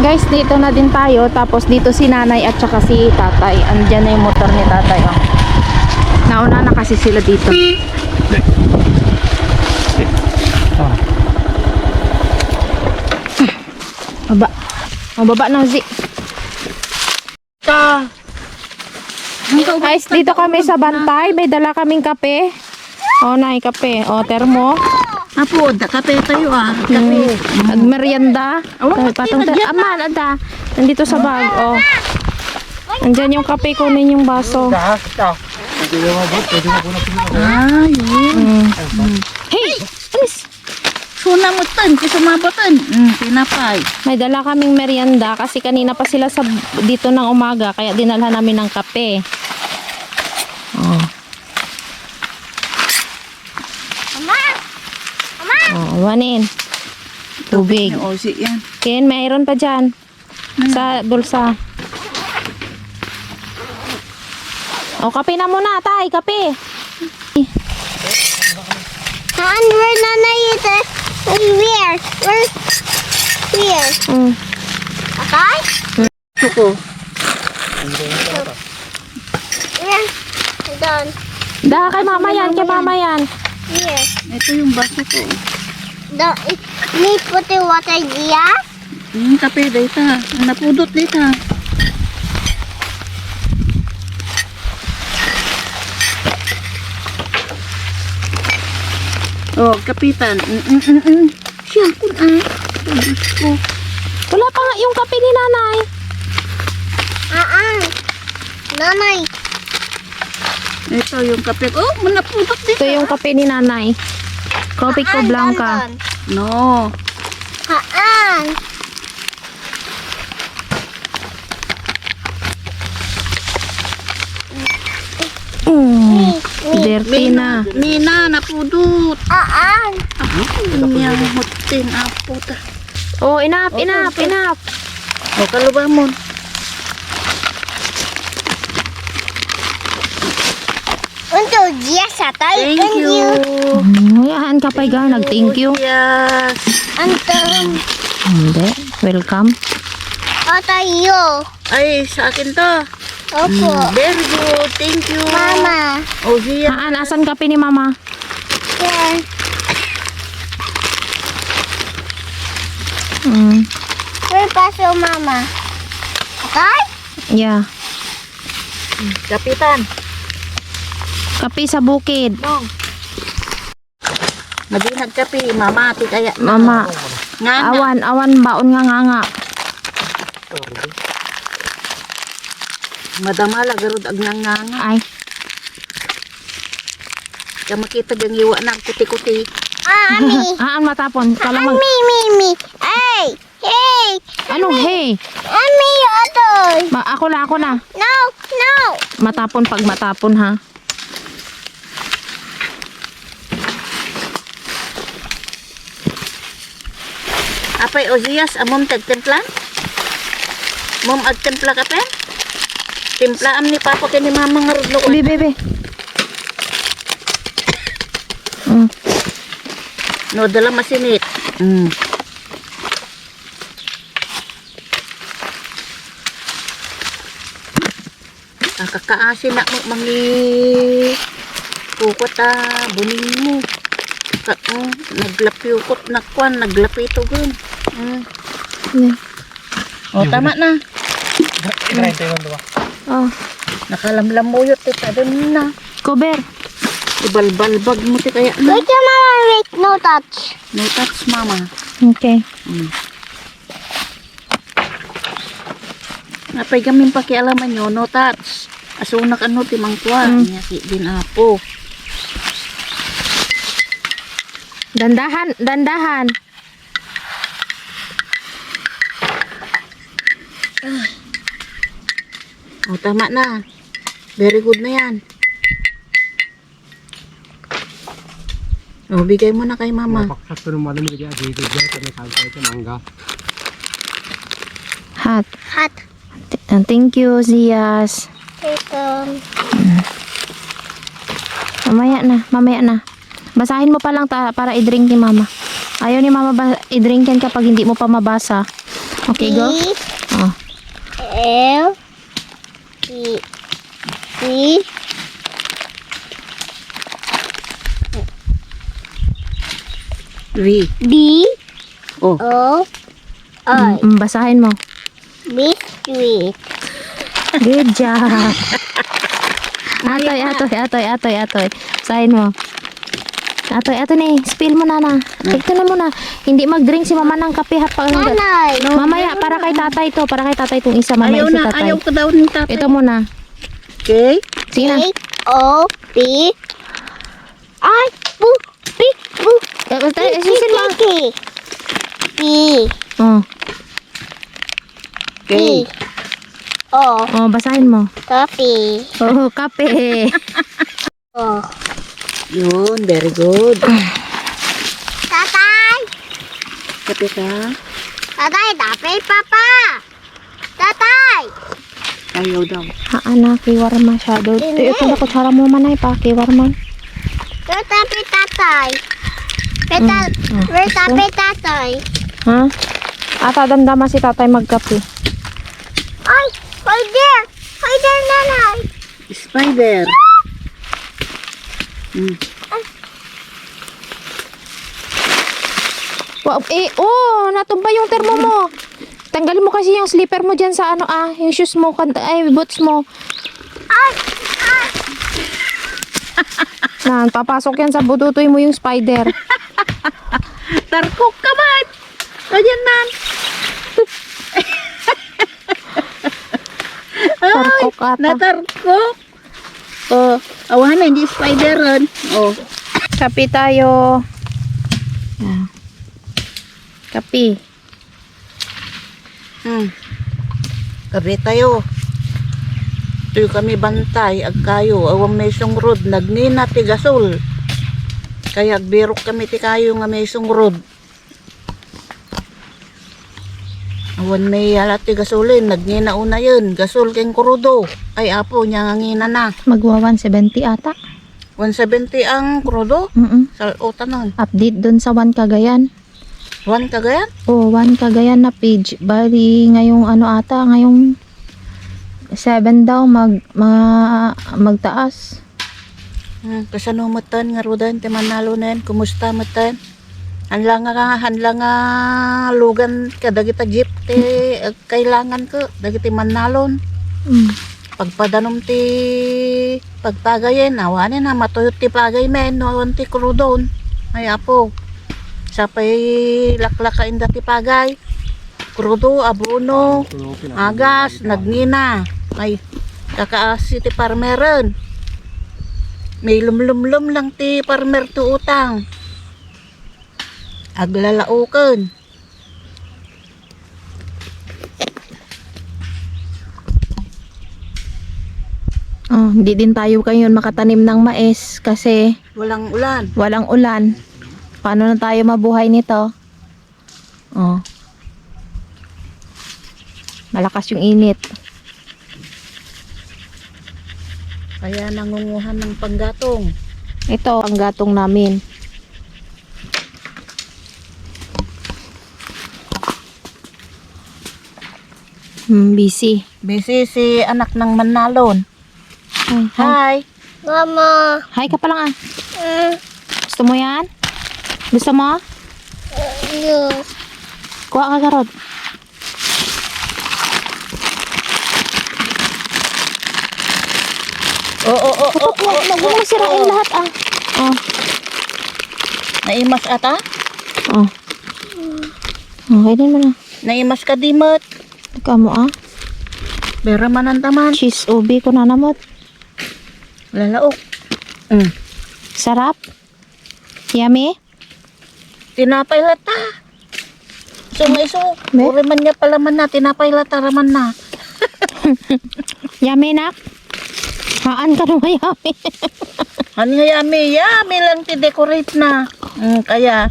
Guys, dito na din tayo. Tapos dito si nanay at saka si tatay. Andyan na yung motor ni tatay. Oh. Nauna na kasi sila dito. Baba. Mababa na, Zi. Guys, dito kami sa bantay. May dala kaming kape. Oh, nay, kape. Oh, termo. Apo, kape tayo Kape. At merienda. Patong aman, ada. Nandito sa bag. Oh. Andyan yung kape, kunin yung baso. Yun. Hey! Alis! Suna mo tan, kasi mabotan. Pinapay. May dala kaming merienda kasi kanina pa sila sa dito ng umaga kaya dinalhan namin ng kape. Oh. Oh, wanin. Tubig. Osi yan. Ken, mayroon pa dyan. Sa bulsa. O, kape na muna, tay. Kape. Saan where nanay ito? Where? Where? Okay? Suko. Where? Doon. Da, kay mama yan. Kay mama yan. Here. Ito yung baso ko. May puti water diya? Kape data. Napudot data. Oh, kapitan. Siya kun Diyos ko. Wala pa nga yung kape ni nanay. Nanay. Ito yung kape. Oh, manapudot dito. Ito yung kape ni nanay. Kopi ko blanca. No. Haan. Dirty na. Nina, napudot. Haan. Yang hutin apo ta. Oh, enough. Oh, kalubamon. Untuk dia satay. Thank you. Yan ka pa nag-thank you. Yes. Antum. Hindi. Welcome. Tayo. Ay, sa akin to. Opo. Very good. Thank you. Mama. Oh, siya. Haan, asan kape ni mama? Yan. Where paso mama? Okay? Yeah. Kapitan. Kape sa bukid. Dong. Madinag kape, mama, ti kaya. Mama. Nga na. Awan baon nga. Madamala garud ag nanganga. Ay. Ka makita gang iwa na kuti-kuti. Ami. Haan matapon. Kala mag... Mi. Hey. Hey. Anong hey? Ami, otoy. Ako na. No. Matapon pag matapon ha. Apay Ozias, amom tagtempla? Mom agtempla ka pen? Templa am ni papa kay ni mama nga rudlo. Bebe. No, dala masinit. Kakaasin na mo mangi kukot buning mo. Naglapyukot na kwan, naglapito gun. Oh, tama na. Oh. Nakalamlamuyot ita dun na. Cover. Ibalbalbag mo ti kaya na. Wait, mama, wait. No touch. No touch, mama. Okay. Napay gamin pakialaman nyo, no touch. Asunak ano ti mangkuan. Nyaki din apo. Dandahan. Oh, tama na. Very good na yan. Oh, bigay mo na kay mama. Hot. Hot. Thank you, Zias. Ito. Mamaya na. Basahin mo pa lang para i-drink ni mama. Ayaw ni mama i-drinkin kapag hindi mo pa mabasa. Okay, go. E, Oh. L, E, C, V. D, Oh. O, I. Basahin mo. Biscuit. Good job. Atoy. Basahin mo. Atoy, spill mo na. Ito na muna. Hindi mag-drink si mama ng kape hapag. Nanay. Mamaya, para kay tatay to. Para kay tatay itong isa. Mamaya Ayaw si na, tatay. ayaw ko daw ng tatay. Ito muna. Okay? Sige na. A, O, P, I, bu, P, bu, Basta, isisin mo. P, P, Oh. Okay. P, O, Oh, basahin mo. coffee. Oh, kape. O. Yun, very good. Tatay. Kape ka? Tatay, tatay, papa. Tatay. Ayaw daw. Anak, kiwar masyado. Hindi. Ito na kutsara mo manay pa. Kiwar man. Tatay, tatay. Petal, tatay, tatay. Ha? Ata, damdama si tatay magkape. Ay, spider. Spider, nanay. Spider. Wow, natumba yung termo mo. Tanggalin mo kasi yung slipper mo dyan sa yung shoes mo, boots mo. Ay, ay. Papasok yan sa bututoy mo yung spider. Tarkok ka ba? Ayan nan. Tarkok ata. Natarkok. Oh, awahan na, hindi spider ron. Oh. Kape tayo. Yan. Kape. Kabe tayo. Tuyo kami bantay, ag kayo, awang mesong road, nagnina ti gasol. Kaya agbirok kami ti kayo nga mesong road. Awan may halat ti gasolin, nagnina una yun, gasol keng kurudo. Ay apo, niya nga ngina na. Magwa 170 ata. 170 ang kurudo, sa nun. Update dun sa 1 Cagayan. 1 kagayan? Oh, 1 Cagayan na page. Bali, ngayong 7 daw magtaas. Kasano matan nga rodan ti Manalo na yan, kumusta matan? Hanla nga lugan ka dagita jeep ti kailangan ko dagiti Manalon. Pagpadanom ti pagpagayen awanin na matuyot ti pagay men no ti krudon. Ay apo. Sapay laklakain dati pagay. Krudo, abono, agas, nagnina. Ay kakaasi ti farmeron. May lumlumlum lang ti farmer tu utang. Aglalauken. Oh, hindi din tayo ngayon makatanim ng mais kasi Walang ulan. walang ulan. Paano na tayo mabuhay nito? Oh. Malakas yung init. Kaya nangunguhan ng panggatong. Ito ang gatong namin. Busy. Busy si anak ng Manalon. Hi. Hi. Mama. Hi ka pa lang Gusto mo yan? Gusto mo? Yes. Kuha ka karot. Huwag mo sirain lahat Oh. Naimas ata? Oh. Okay din mo na. Naimas ka dimot. Ikaw mo Bera manan taman. Cheese ubi ko na namot. Lalaok. Sarap. Yummy. Tinapay lata. So may iso. Me? Uri man niya pala man na. Tinapay lata raman na. Yummy nak. Haan ka naman yummy. Ano nga yummy? Yummy lang ti-decorate na. Kaya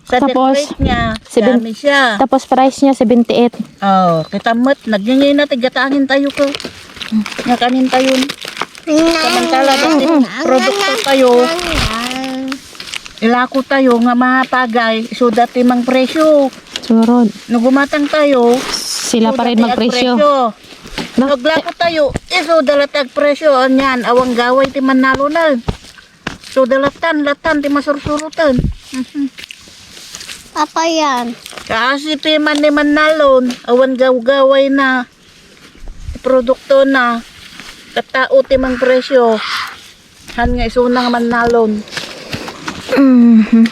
sa Tapos, decorate niya, seven- yummy siya. Tapos price niya 78. Oh, kita mat. Nagyangay na tigatangin tayo ko. Nga kanin tayo. Samantala dati produkto tayo. Ilako tayo nga mga pagay. So dati mang presyo. Surod. Nung gumatang tayo, Sila pa rin magpresyo. No? Naglako tayo, iso dalatag presyo. Anyan, awang gaway ti manalo na. So latan ti masursurutan. Apa yan? Kasi pi man ni manalon, awan gaway na. Produkto na. Katao ti mang presyo. Han nga isunang manalon. Mhm.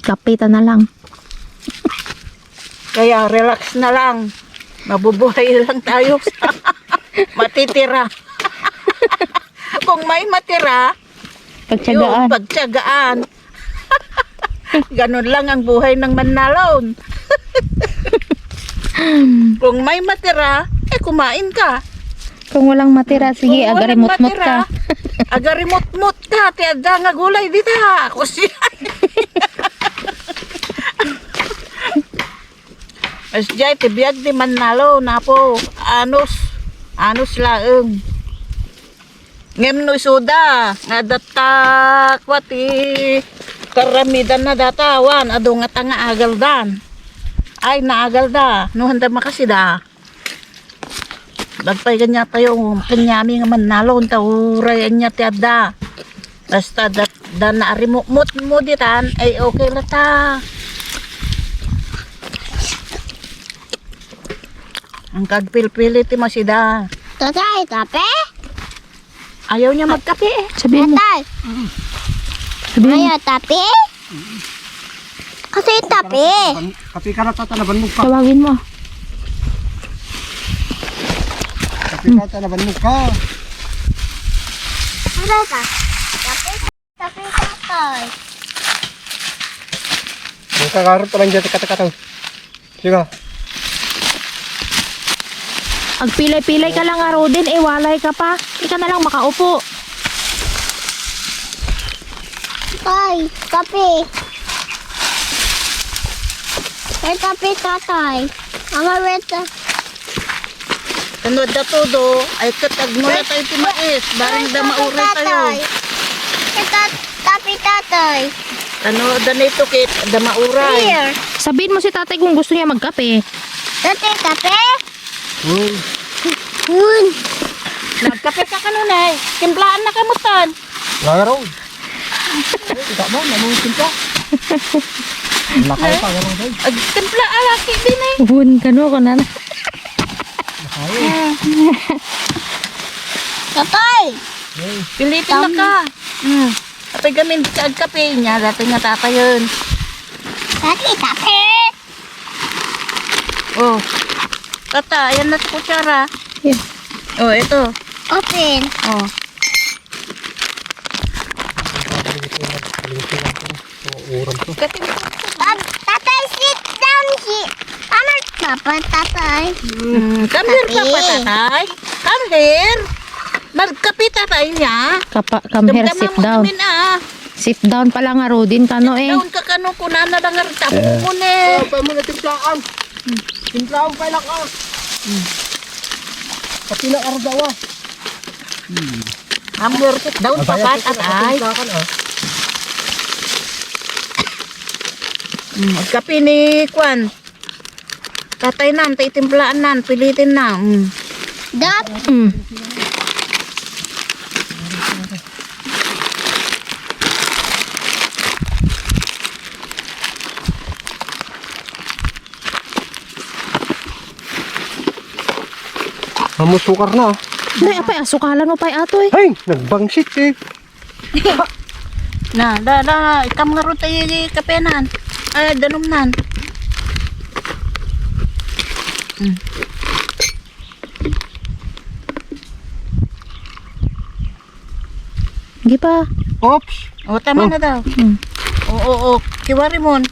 Kapitan na lang. Kaya relax na lang. Mabubuhay lang tayo. Matitira. Kung may matira, Pagtsagaan. yung pagtsagaan. Ganun lang ang buhay ng manalon. Kung may matira, kumain ka. Kung walang matira, sige, Kung agarimot-mot walang matira, ka. agarimot-mot ka. Tiada nga gulay dito ha. Ako siya. Mas jay, tibiyag di manalo na po. Anos laeng. Ngem no isuda. Nga datak, wati. Karamidan na datawan. Ado nga tanga agaldan. Ay, naagalda. No, handa makasida. Bagpay kanya tayo. Kanyami nga manalo. Tauray niya tiada. Basta da naarimot mo ditan. Ay, okay na ta. Ang kagpil-pili ti masida. Tatay, tape? Ayaw niya magkape eh. Sabihin mo. Tatay, Sabihin mo. ayaw tape? Kasi tape. Kapi ka na tatalaban mo ka. Tawagin mo. Kapi ka tatalaban mo ka. Ano ka? Tape, tape, tatay. Ang kakarot pa lang dyan kata-kata. Sige. Agpilay-pilay ka lang, Rodin. Walay ka pa. Hindi ka na lang makaupo. Tay, tape. Ay, tape, tatay. Ama, weta. Tunod na todo. Ay katagmula tayo ti mais. Baring da mauray tayo. Tape, tatay. Ano da na ito kit. Da mauray. Here. Sabihin mo si tatay kung gusto niya magkape. Tatay, tape? Hmm. Hun. Nagkape ka kanunay. Timplaan na kamutan. Lagaro. Tidak mo, namusin ka. Lakay pa, gano'n tayo. Timpla alaki din eh. Bun ka no, kanan. Tatay. Pilitin na ka. Apay gamin sa agkape niya. Dati nga tatayon. Tatay, tape. Oh. Tata, ayan na sa kutsara. Yan. Oh, ito. Open. Oh. Uram to. Tatay, sit down. Ano dapat, tatay? Come here ka pa, tatay. Come here. Magkape tatay niya. Come here, sit down. Kamin ah. Sit down pala nga, Rodin. Kano eh. Down ka kano kunana lang nga tapo mo ne. Pay mo na timplaan. Timplaan pa lang ka. Pati na ardawa. Hammer sit down pa pa tatay. Magkape ni Kwan. Tatay nan, tay timplaan nan, pilitin na. Dap. Mm. Mamusukar na. Ay, apay, asukalan mo pa ato eh. Ay, nagbangsit eh. Na, ikam nga ron tayo kape nan. Ay, danom nan. Hindi pa. Oops. O, tama na daw. Oo, kiwari mon.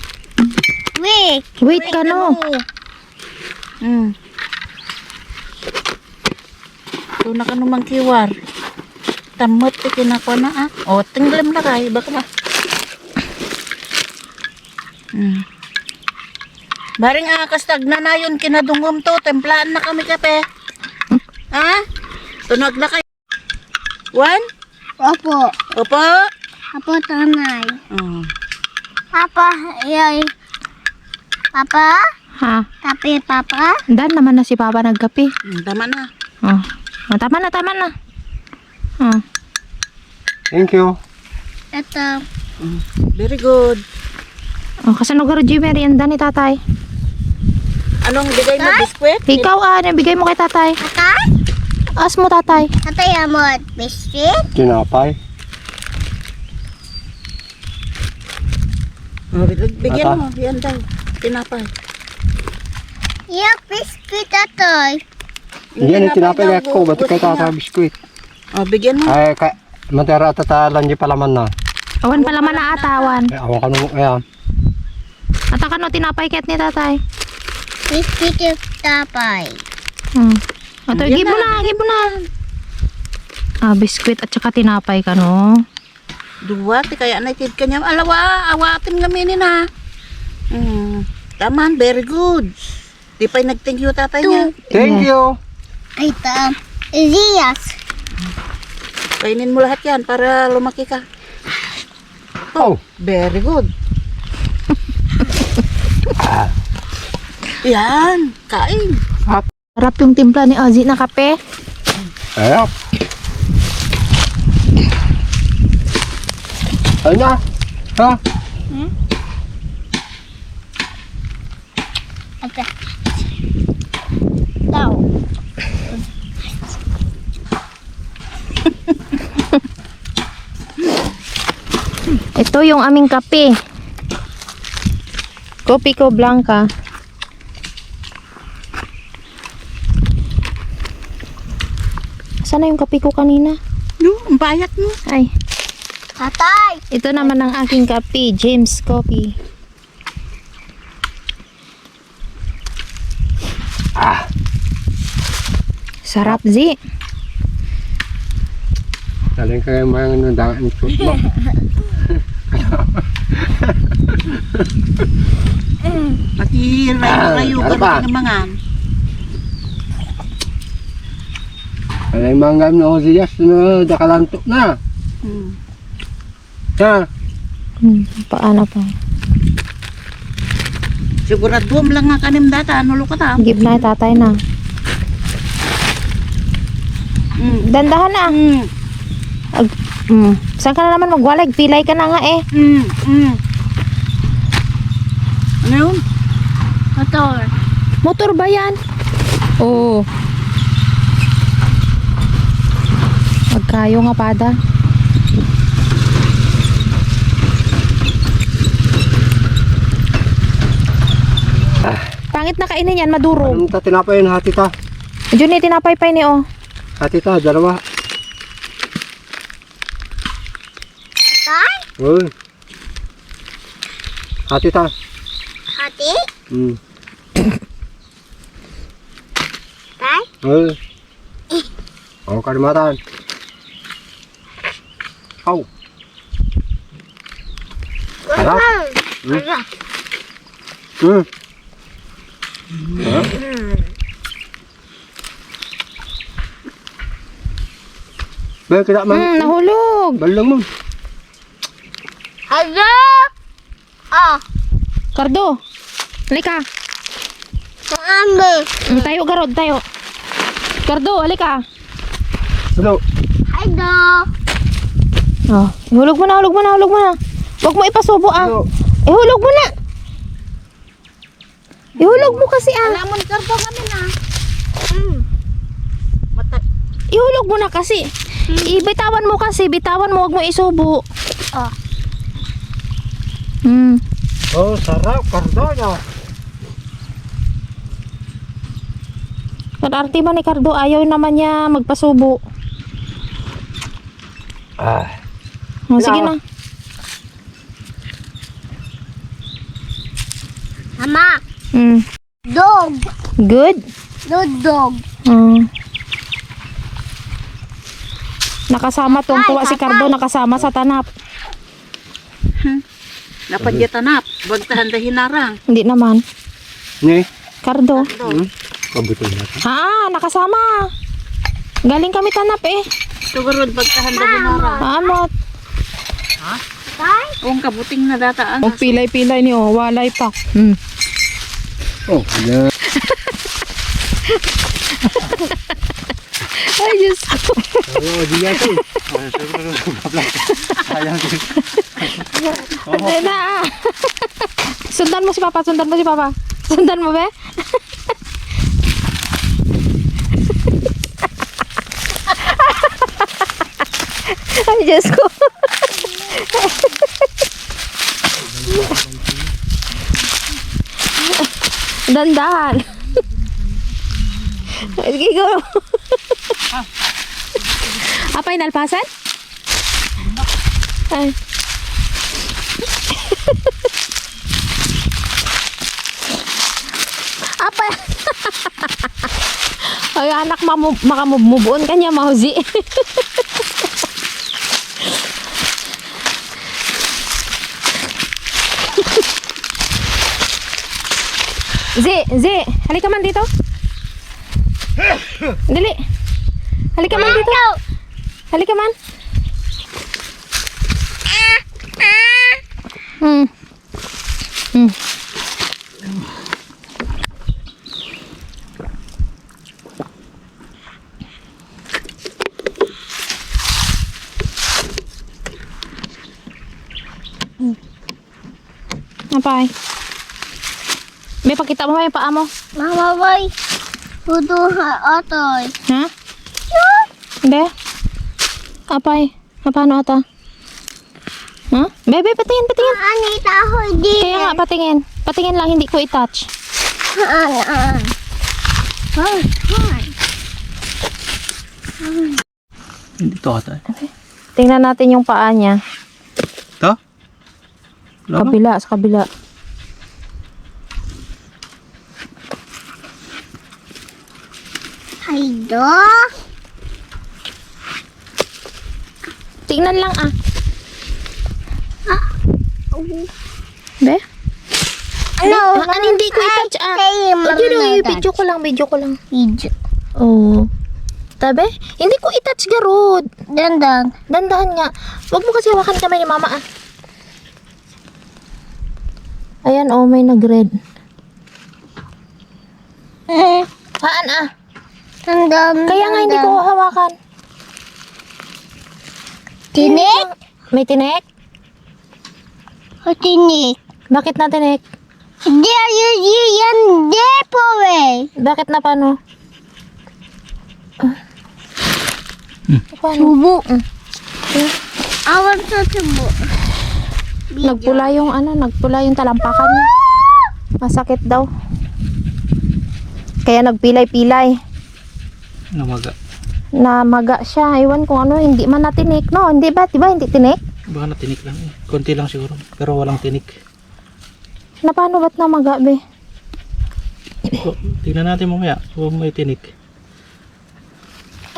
Wait. Wait ka no. Ito na ka namang kiwar. Tamot ti kinako na ah. O, tinglam na kay. Baka ma. Baring kastag na na yun kinadungom to. Templaan na kami kape. Ha? Tunog na kayo. One? Opo. Opo? Apo tanay. Oh. Papa, yay. Papa? Ha? Kape, Papa? Dan naman na si Papa nagkape. Tama na. Oh. Oh, tama na, tama na. Oh. Thank you. Ito. Very good. Oh, kasanog ka rin merienda ni tatay. Anong bigay mo, biskwit? Ikaw nabigay mo kay tatay. Tatay? As mo tatay. Tatay mo at biscuit? Tinapay. Oh, bigyan Ata. mo. Yan daw. Tinapay. Yung biscuit, tatay. Yan yung tinapay daw, ko. Ba't kay buti tata na. biskuit? Oh, bigyan mo. Ay, matera tatalan di palaman na. Awan pala man na atawan. Ay, awan ka nung, ayan. Atakan no tinapay ket ni tatay. Biscuit yung tapay. Ato, Yan give mo na, na, give mo na. Biskuit at saka tinapay ka no. Duwati kaya naitid ka niya. Alawa, awatin nga minin ha. Taman, very good. Di pa'y nag-thank you tatay niya. Thank you. Ay, Zias. Kainin mo lahat yan para lumaki ka. Oh. Very good. Yan, kain. Sarap yung timpla ni Ozzy na kape. Ayan. Ayun na. Ha? Ito. Daw. Ito yung aming kape. Kopi ko blanca. Sana yung kape ko kanina? No, ang bayat mo. Ay, Tatay. ito naman ang aking kape, James Coffee. Sarap, Zi. Galing ka yung mga nandaan shoot mo. Pati rayo-rayo ka ano ba? ng mga. Alay mga gamit na Ozzyas na dakalantok na. Ha? Paano pa? Sigurado mo lang nga kanim data. Ano lo ka ta? Give na, tatay na. Dandahan na. Saan ka na naman magwalag? Pilay ka na nga eh. Ano yun? Motor. Motor ba yan? Oo. Magkayo nga pada. Pangit na kainin yan, madurog. Anong tinapay yun hati ta? Diyan tinapay pa ni oh. Hati ta, dalawa. Tatay? Uy. Hati ta. Hati? Tay? Uy. Oh, kalimatan. Aw. Sarap. Ba, kaya man. Nahulog. Balang mo. Hello? Oh, Kardo. Halika. mami. Tayo garod, tayo. Kardo, halika. Hello. Hello? Oh, ihulog mo na, hulog mo na, hulog mo na. Huwag mo ipasubo ah. Hello. Ihulog mo na. Ihulog mo kasi ah. Alam mo ni Cardo kami na. Mata. Ihulog mo na kasi. Ibitawan mo kasi, bitawan mo, huwag mo isubo. Oh. Oh, sarap. Cardonya. Kadarte man ni Cardo, ayaw naman niya magpasubo. Oh, sige na. Mama. Dog. Good. Dog. Nakasama tuwa si Cardo, nakasama sa tanap. Dapat dia tanap. Bagtahan da hinarang. Hindi naman. Ni. Cardo. Pabutin natin. Nakasama. Galing kami tanap eh. Sigurado bagtahan da hinarang. Paamot. Kung kabuting na dataan. O pilay-pilay ni oh, walay pa. Oh, yeah. Ay, Diyos ko. Oh, di yan to. Sayang din. Ay na. Sundan mo si Papa, sundan mo si Papa. Sundan mo be? Ay, Diyos ko. Dandahan. Sige ko. Apa yung nalpasan? Ay. Apa? Ay, anak, makamumubuon ka niya, Mauzi. Zi, halika man dito. Dali. Halika man dito. Halika man. Hmm. Apay. May pakita mo yung paa mo. Mama, boy. Tudo ha, otoy. Ha? Be? Apay. Paano ata? Ha? Bebe, patingin. Anita ako di. Kaya nga, patingin. Patingin lang, hindi ko i-touch. Hindi to ata. Tingnan natin yung paa niya. Ito? Kabila, sa kabila. Haydo. Tingnan lang Be? Ano? Hindi ko i-touch video ko lang. Video. Oh. Tabi? Hindi ko i-touch garod. Dandang. Dandahan nga. Huwag mo kasi hawakan kamay ni mama Ayan, oh, may nag-red. Saan Dandang. Kaya nga hindi ko hawakan. Tinik? May tinik? O tinik? Bakit na tinik? Hindi yan depo eh. Bakit na paano? Paano? Subo. Awan sa subo. Nagpula yung talampakan niya. Masakit daw. Kaya nagpilay-pilay. Namaga siya. Iwan kung ano, hindi man natinik, no? Hindi ba? Diba hindi tinik? Baka natinik lang eh. Konti lang siguro. Pero walang tinik. Na paano ba't namaga, be? Tingnan natin mamaya kung may tinik.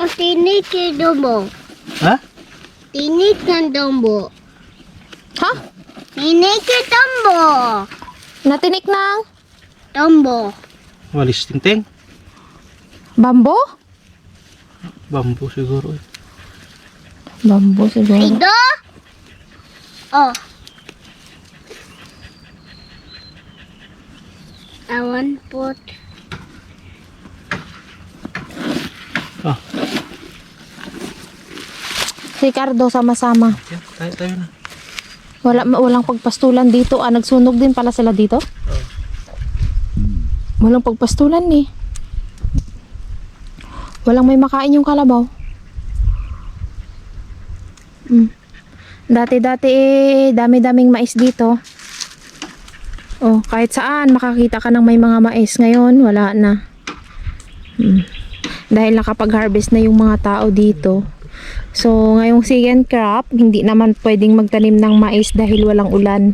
O tinik yung dombo. Ha? Tinik ng dombo. Ha? Tinik yung dombo. Natinik ng Dombo. Walis tingting. bambo? Bambu siguro eh. Bambo siguro. Haydo? Oh. Awan pot. Ah, Ricardo, sama-sama. yan. Tayo na. Walang pagpastulan dito. Nagsunog din pala sila dito? Walang pagpastulan eh. Walang may makain yung kalabaw. Dati-dati dami-daming mais dito. Oh, kahit saan makakita ka ng may mga mais. Ngayon, wala na. Dahil nakapag-harvest na yung mga tao dito. So, ngayong second crop, hindi naman pwedeng magtanim ng mais dahil walang ulan.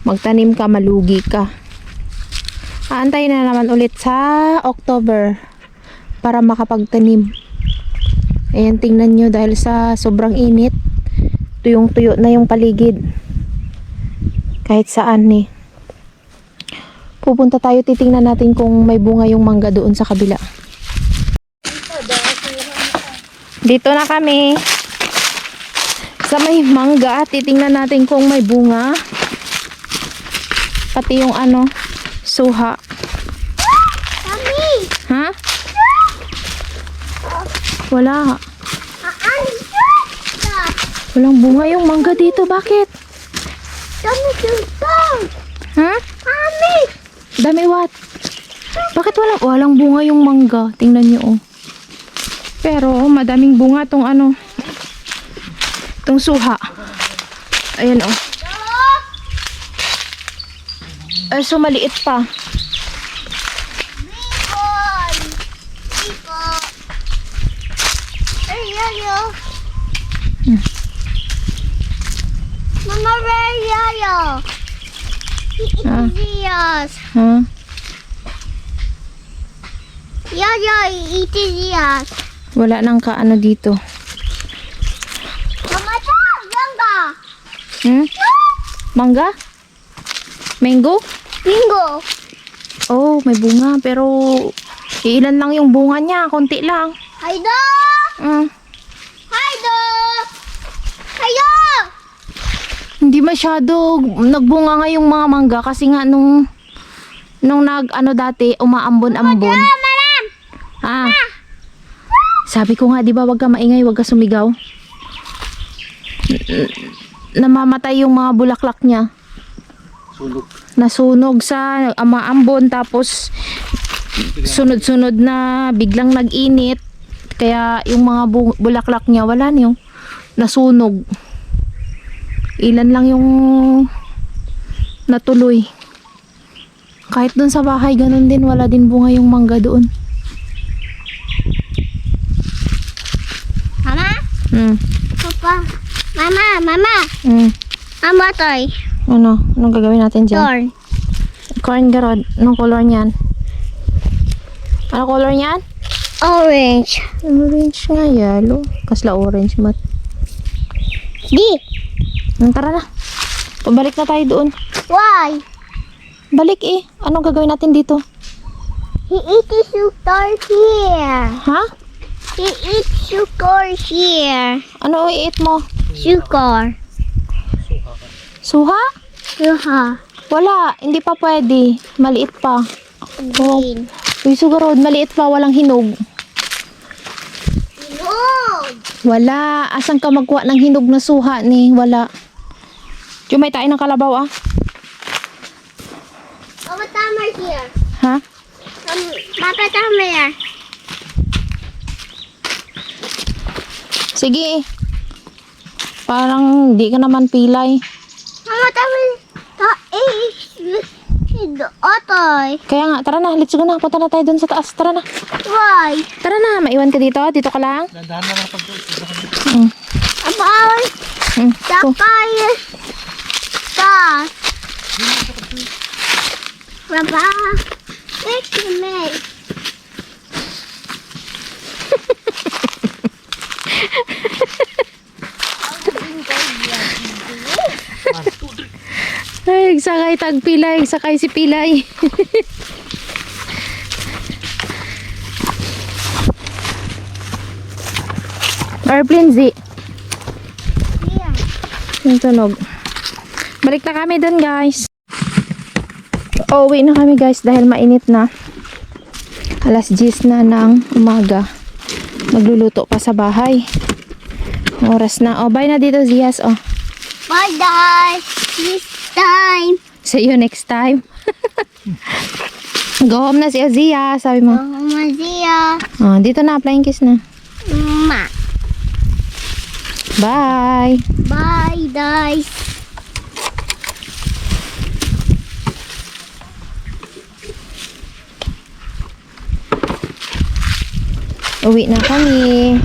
Magtanim ka, malugi ka. Aantayin na naman ulit sa October para makapagtanim. Ayan, tingnan nyo dahil sa sobrang init, tuyong-tuyo na yung paligid. Kahit saan eh. Pupunta tayo, titingnan natin kung may bunga yung mangga doon sa kabila. Dito na kami. Sa may mangga, titingnan natin kung may bunga. Pati yung ano, suha. Mami! Ha? Wala. Walang bunga yung mangga dito. Bakit? Dami dito! Ha? Mami! Dami what? Bakit walang bunga yung mangga? Tingnan nyo oh. Pero madaming bunga tong ano. Tong suha. Ayan oh. Ay, so maliit pa. Bicol! Bicol! Ay, yayo! Mama, where yayo? Ah. Yes. Ha? Yayo, yes. Wala nang kaano dito. Mama, yanga! Hmm? Mangga? Mango? Bingo! Oh, may bunga. Pero ilan lang yung bunga niya. Konti lang. Haydo! Mm. Haydo! Hayo! Hindi masyado nagbunga nga yung mga mangga kasi nga nung nag-ano dati, umaambon-ambon. Malam! Ah. Sabi ko nga, di ba, wag ka maingay, wag ka sumigaw. Namamatay yung mga bulaklak niya. Sulog. Nasunog sa umaambon, tapos sunod-sunod na biglang nag-init. Kaya yung mga bulaklak niya, wala na yung nasunog. Ilan lang yung natuloy. Kahit dun sa bahay, ganun din. Wala din bunga yung mangga doon. Mama? Hmm. Papa? Mama! Hmm. Mama, toy. Ano? Anong gagawin natin dyan? Corn. Corn garod. Anong color niyan? Ano color niyan? Orange. Orange nga, yellow. Kasla orange, mat. Di. Tara na. Pabalik na tayo doon. Why? Balik eh. Anong gagawin natin dito? He eats sugar here. Ha? He eats sugar here. Ano i-eat mo? Sugar. Suha? Suha. Wala. Hindi pa pwede. Maliit pa. Oh. Green. Uy, sugarod. Maliit pa. Walang hinog. No. Wala. Asan ka magkuha ng hinog na suha ni? Wala. Jumay tayo ng kalabaw ah. Papa, tama here. Ha? Papa, tama here. Sige. Parang di ka naman pilay. Mama, tama. Otoy. Kaya nga, tara na. Let's go na. Punta na tayo dun sa taas. Tara na. Why? Tara na. Maiwan ka dito. Dito ka lang. Dandahan na lang pag-doon. Mm. About Mm. Go. Sakay. Stop. Papa. Take me. Ay, sakay tag pilay. Sakay si pilay. Airplane Z. Here. Yung tunog. Balik na kami dun, guys. Uwi na kami, guys, dahil mainit na. Alas 10 na ng umaga. Magluluto pa sa bahay. Oras na. Oh, bye na dito, Zias. Oh. Bye, guys. This time. See you next time. Go home na si Azia, sabi mo. Mazia. Oh, dito na, flying kiss na. Ma. Bye. Bye, guys. Uwi na kami.